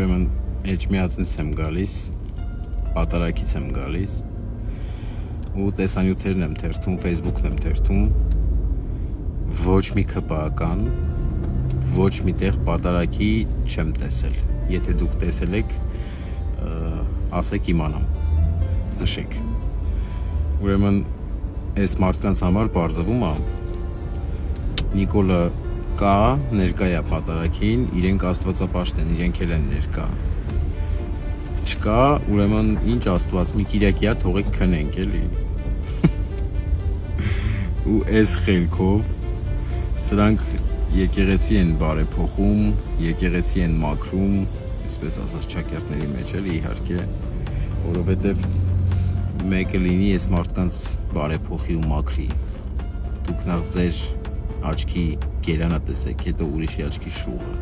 ուրեմն Էջմիածնից եմ գալիս, Պատարագից եմ գալիս ու տեսանյութերն եմ թերթում, Facebook-ն եմ թերթում, ոչ մի ԿՊԱ-ական, ոչ մի տեղ Պատարագի չեմ տեսել։ Եթե դուք տեսել եք, ասեք իմանամ, նշեք։ Ուրեմն այս մարդկանց համար բարձվում է Նիկոլը կա, ներկա է Պատարագին, իրենք աստվածապաշտ են, իրենք էլ են ներկա։ Չկա, ուրեմն ինչ Աստված, մի կիրակիա թողեք քնենք էլի։ Ու այս խելքով սրանք եկեղեցի են բարեփոխում, եկեղեցի են մաքրում, այսպես ասած ճակերտների մեջ էլի իհարկե, որովհետև մեկը լինի այս մարդկանց բարեփոխի ու մաքրի։ Դուք նախ ձեր աչքի գերանը տեսեք, հետո ուրիշի աչքի շուղը։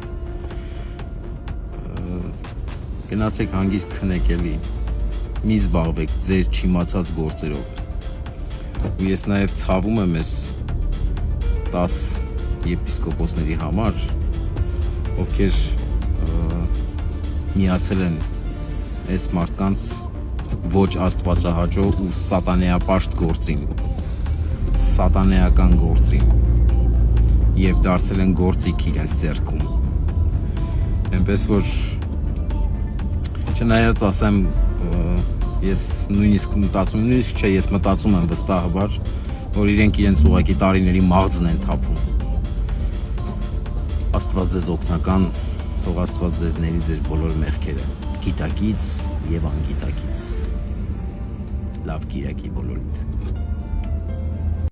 Գնացեք հանգիստ քնեք էլի, մի զբաղվեք ձեր չիմացած գործերով։ Ու ես նաև ցավում եմ այս 10 եպիսկոպոսների համար, ովքեր միացել են այս մարդկանց ոչ աստվածահաճո ու սատանեապաշտ գործին, սատանեական գործին և դարձել են գործիք իրենց ձեռքում։ Այնպես որ չնայած ասեմ, ես նույնիսկ մտածում եմ վստահաբար, որ իրենք իրենց ուղղակի տարիների մաղձն են թափում։ Աստված ձեզ օգնական, թող Աստված ձեզ ների ձեր բոլոր մեղքերը, գիտակից և անգիտակից։ Լավ կիրակի բոլորիդ։